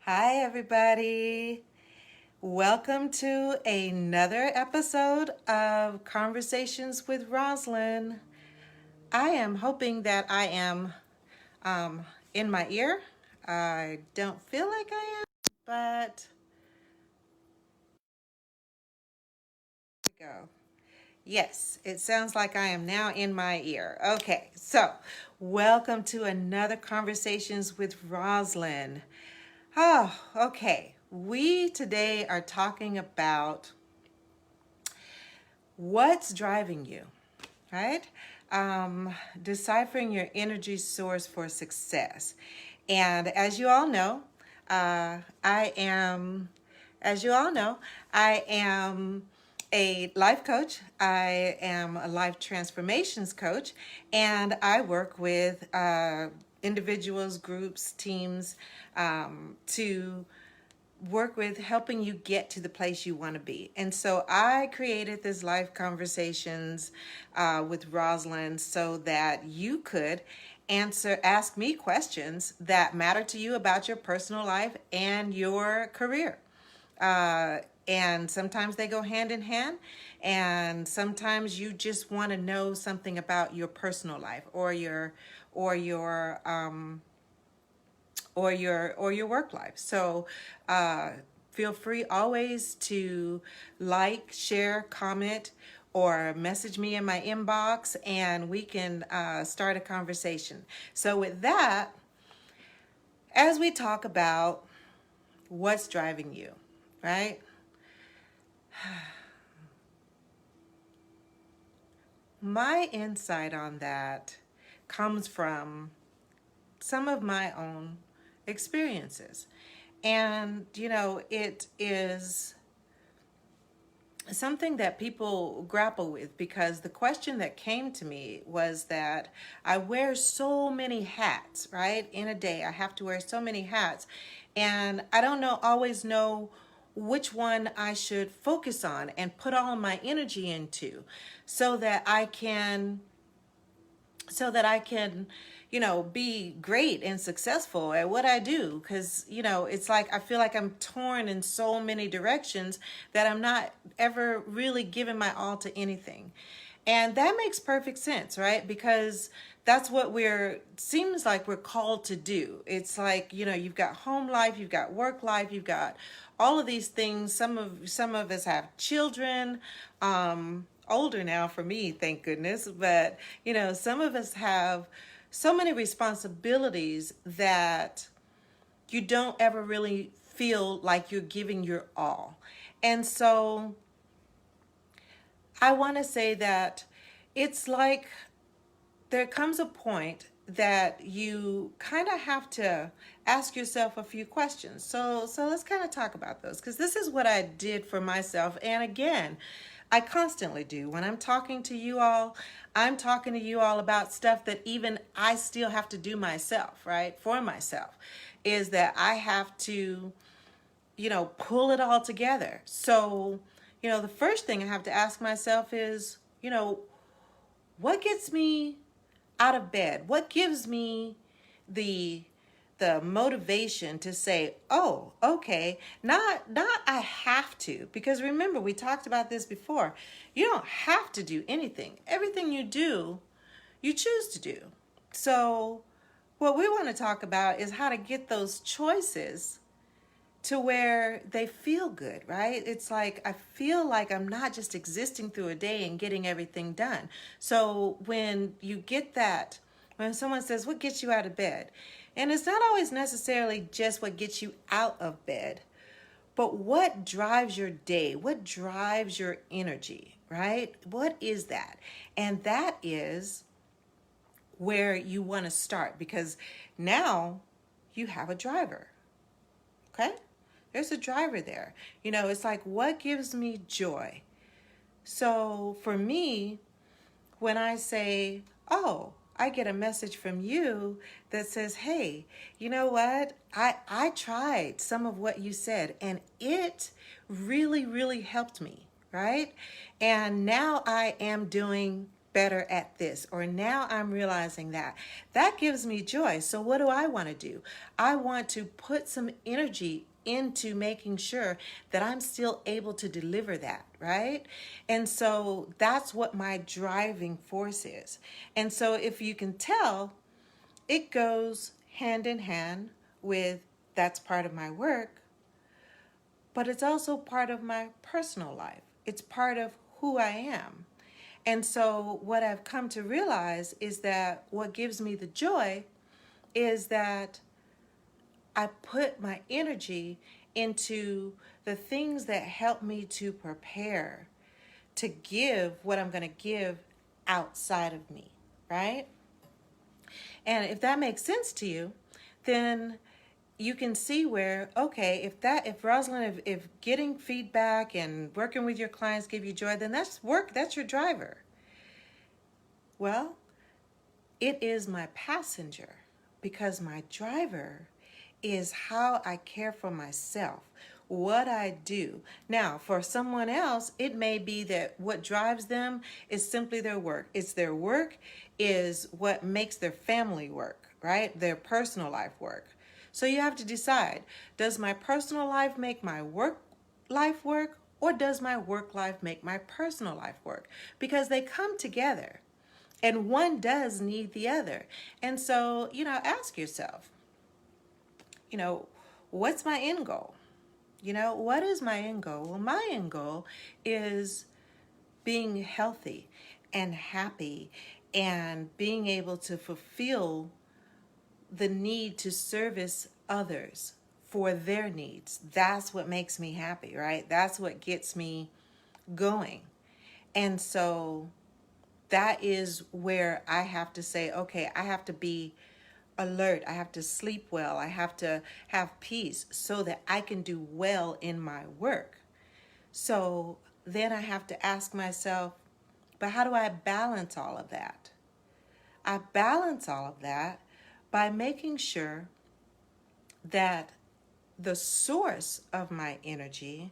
Hi, everybody. Welcome to another episode of Conversations with Roslyn. I am hoping that I am in my ear. I don't feel like I am, but here we go. Yes, it sounds like I am now in my ear. Okay, so welcome to another Conversations with Roslyn. Oh, okay. We today are talking about what's driving you, right? Deciphering your energy source for success. And I am, as you all know, I am a life coach. I am a life transformations coach, and I work with individuals, groups, teams to work with helping you get to the place you want to be. And so I created this life conversations with Roslyn so that you could ask me questions that matter to you about your personal life and your career. Uh, and sometimes they go hand in hand, and sometimes you just want to know something about your personal life or your your work life. So feel free always to like, share, comment, or message me in my inbox, and we can start a conversation. So with that, as we talk about what's driving you, right? My insight on that comes from some of my own experiences. And, it is something that people grapple with because the question that came to me was that I wear so many hats, right? In a day, I have to wear so many hats, and I don't always know which one I should focus on and put all my energy into so that I can be great and successful at what I do. Because, it's like I feel like I'm torn in so many directions that I'm not ever really giving my all to anything. And that makes perfect sense, right? Because that's what seems like we're called to do. It's like, you've got home life, you've got work life, you've got all of these things. Some of us have children, older now for me, thank goodness. But, some of us have so many responsibilities that you don't ever really feel like you're giving your all. And so I want to say that it's like there comes a point that you kind of have to ask yourself a few questions. So let's kind of talk about those, because this is what I did for myself. And again, I constantly do. When I'm talking to you all, I'm talking to you all about stuff that even I still have to do myself, right? For myself, is that I have to, pull it all together. So, the first thing I have to ask myself is, what gets me out of bed? What gives me the motivation to say, "Oh, okay, not I have to," because remember we talked about this before. You don't have to do anything. Everything you do, you choose to do. So, what we want to talk about is how to get those choices to where they feel good, right? It's like I feel like I'm not just existing through a day and getting everything done. So when you get that, when someone says, "What gets you out of bed?" And it's not always necessarily just what gets you out of bed, but what drives your day? What drives your energy, right? What is that? And that is where you want to start, because now you have a driver. Okay? There's a driver there. It's like, what gives me joy? So for me, when I say, "Oh, I get a message from you that says, hey, you know what? I tried some of what you said and it really, really helped me," right? And now I am doing better at this, or now I'm realizing that. That gives me joy. So what do I want to do? I want to put some energy into making sure that I'm still able to deliver that, right? And so that's what my driving force is. And so if you can tell, it goes hand in hand with that's part of my work, but it's also part of my personal life. It's part of who I am. And so what I've come to realize is that what gives me the joy is that I put my energy into the things that help me to prepare to give what I'm going to give outside of me, right? And if that makes sense to you, then you can see where, okay, if Roslyn, if getting feedback and working with your clients give you joy, then that's work, that's your driver. Well, it is my passenger, because my driver is how I care for myself, what I do. Now, for someone else, it may be that what drives them is simply their work. It's their work is what makes their family work, right? Their personal life work. So you have to decide, does my personal life make my work life work, or does my work life make my personal life work? Because they come together. And one does need the other. And so, ask yourself, what's my end goal? What is my end goal? Well, my end goal is being healthy and happy and being able to fulfill the need to service others for their needs. That's what makes me happy, right? That's what gets me going. And so that is where I have to say, okay, I have to be alert. I have to sleep well. I have to have peace so that I can do well in my work. So then I have to ask myself, but how do I balance all of that? I balance all of that by making sure that the source of my energy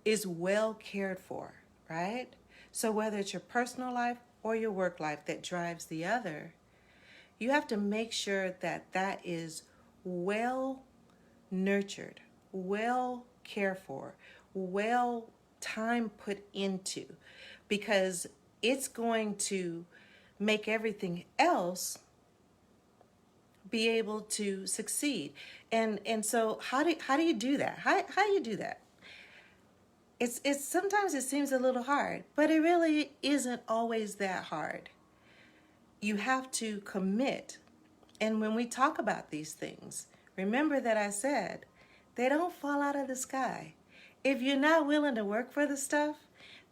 is well cared for, right? So whether it's your personal life or your work life that drives the other, you have to make sure that that is well nurtured, well cared for, well time put into, because it's going to make everything else be able to succeed. And so how do you do that? How do you do that? It's sometimes it seems a little hard, but it really isn't always that hard. You have to commit. And when we talk about these things, remember that I said they don't fall out of the sky. If you're not willing to work for the stuff,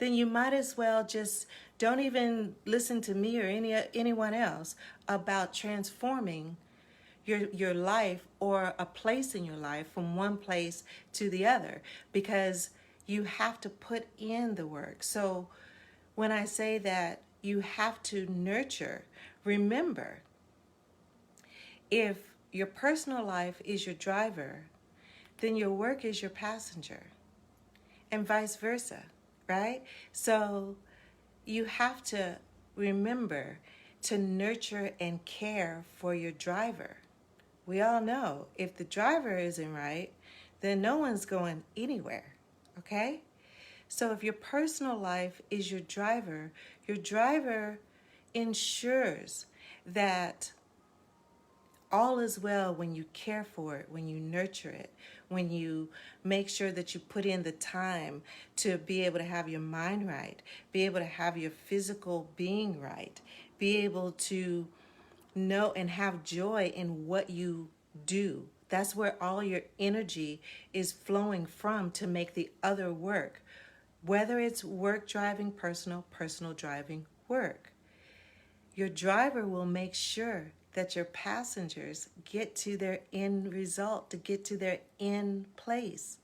then you might as well just don't even listen to me or anyone else about transforming your life or a place in your life from one place to the other, because you have to put in the work. So when I say that you have to nurture, remember, if your personal life is your driver, then your work is your passenger, and vice versa, right? So you have to remember to nurture and care for your driver. We all know if the driver isn't right, then no one's going anywhere, okay? So if your personal life is your driver ensures that all is well when you care for it, when you nurture it, when you make sure that you put in the time to be able to have your mind right, be able to have your physical being right, be able to know and have joy in what you do. That's where all your energy is flowing from to make the other work. Whether it's work driving personal, personal driving work. Your driver will make sure that your passengers get to their end result, to get to their end place.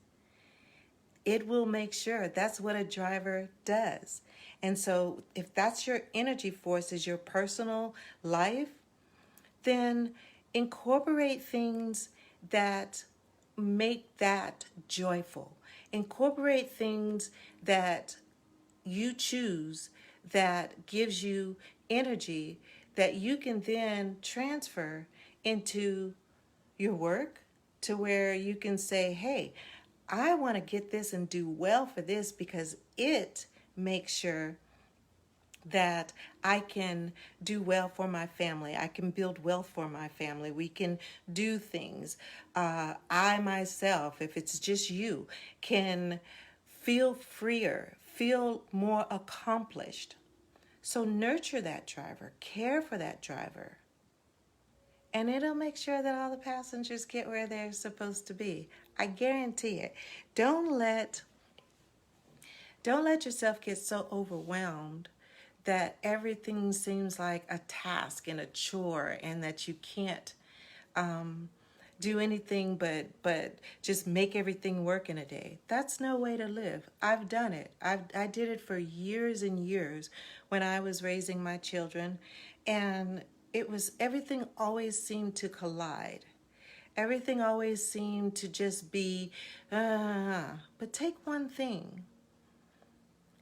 It will make sure. That's what a driver does. And so if that's your energy force, is your personal life, then incorporate things that make that joyful. Incorporate things that you choose that gives you energy that you can then transfer into your work, to where you can say, hey, I want to get this and do well for this because it makes sure that I can do well for my family. I can build wealth for my family. We can do things. I myself, if it's just you, can feel freer, feel more accomplished. So nurture that driver, care for that driver, and it'll make sure that all the passengers get where they're supposed to be. I guarantee it. Don't let don't let yourself get so overwhelmed that everything seems like a task and a chore, and that you can't do anything but just make everything work in a day. That's no way to live. I've done it. I did it for years and years when I was raising my children, and it was everything always seemed to collide. Everything always seemed to just be, but take one thing.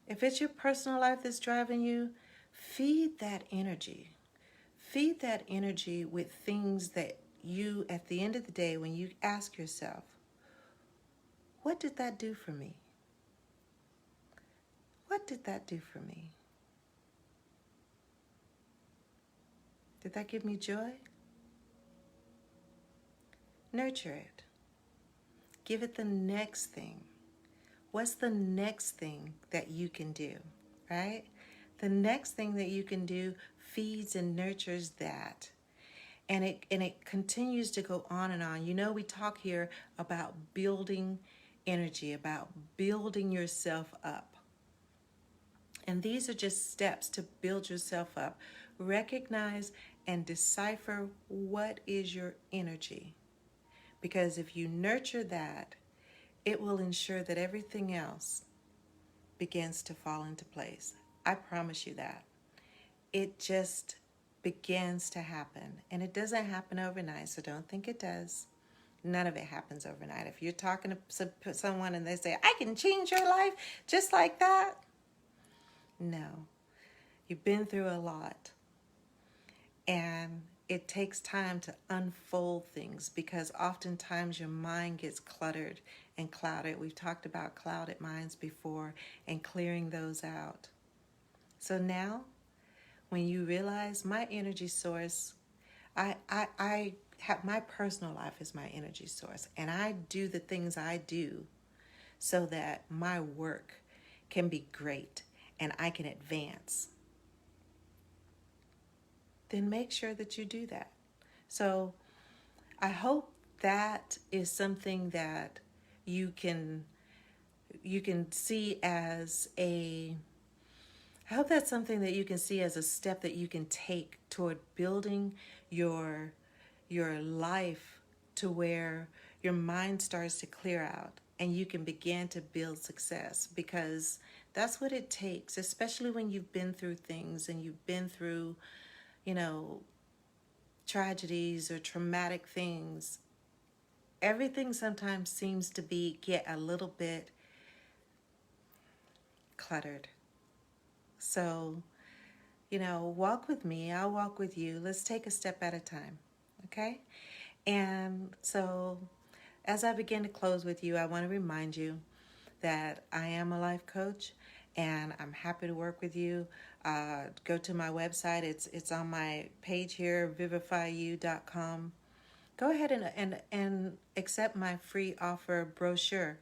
If it's your personal life that's driving you, feed that energy. Feed that energy with things that you, at the end of the day, when you ask yourself, what did that do for me? What did that do for me? Did that give me joy? Nurture it. Give it the next thing. What's the next thing that you can do, right? The next thing that you can do feeds and nurtures that. And it continues to go on and on. You know, we talk here about building energy, about building yourself up. And these are just steps to build yourself up. Recognize and decipher what is your energy. Because if you nurture that, it will ensure that everything else begins to fall into place. I promise you that. It just begins to happen. And it doesn't happen overnight, so don't think it does. None of it happens overnight. If you're talking to someone and they say, I can change your life just like that. No. You've been through a lot. And it takes time to unfold things, because oftentimes your mind gets cluttered and clouded. We've talked about clouded minds before and clearing those out. So now, when you realize my energy source, I have my personal life is my energy source, and I do the things I do so that my work can be great and I can advance. Then make sure that you do that. So I hope that is something that you can see as a I hope that's something that you can see as a step that you can take toward building your life to where your mind starts to clear out and you can begin to build success, because that's what it takes, especially when you've been through things and you've been through, tragedies or traumatic things. Everything sometimes seems to get a little bit cluttered. So, walk with me. I'll walk with you. Let's take a step at a time. Okay? And so, as I begin to close with you, I want to remind you that I am a life coach, and I'm happy to work with you. Go to my website. It's on my page here, vivifyu.com. Go ahead and accept my free offer brochure,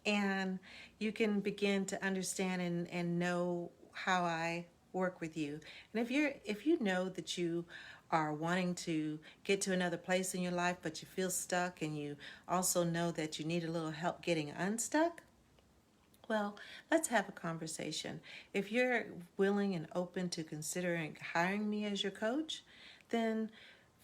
and you can begin to understand and know how I work with you. And if you know that you are wanting to get to another place in your life, but you feel stuck, and you also know that you need a little help getting unstuck, well, let's have a conversation. If you're willing and open to considering hiring me as your coach, then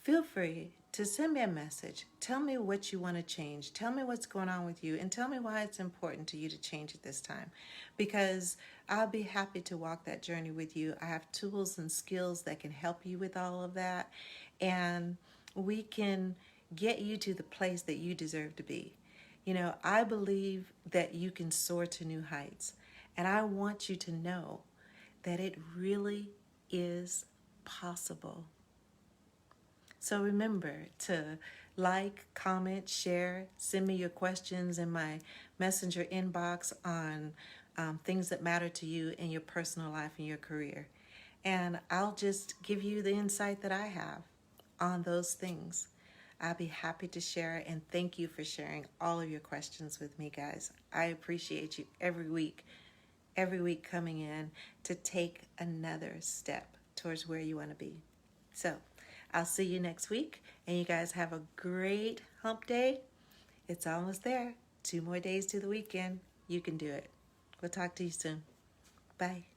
feel free to send me a message. Tell me what you want to change. Tell me what's going on with you, and tell me why it's important to you to change it this time, because I'll be happy to walk that journey with you. I have tools and skills that can help you with all of that, and we can get you to the place that you deserve to be. I believe that you can soar to new heights, and I want you to know that it really is possible. So remember to like, comment, share, send me your questions in my messenger inbox on things that matter to you in your personal life and your career. And I'll just give you the insight that I have on those things. I'll be happy to share, and thank you for sharing all of your questions with me, guys. I appreciate you every week coming in to take another step towards where you want to be. So I'll see you next week, and you guys have a great hump day. It's almost there. 2 more days to the weekend. You can do it. We'll talk to you soon. Bye.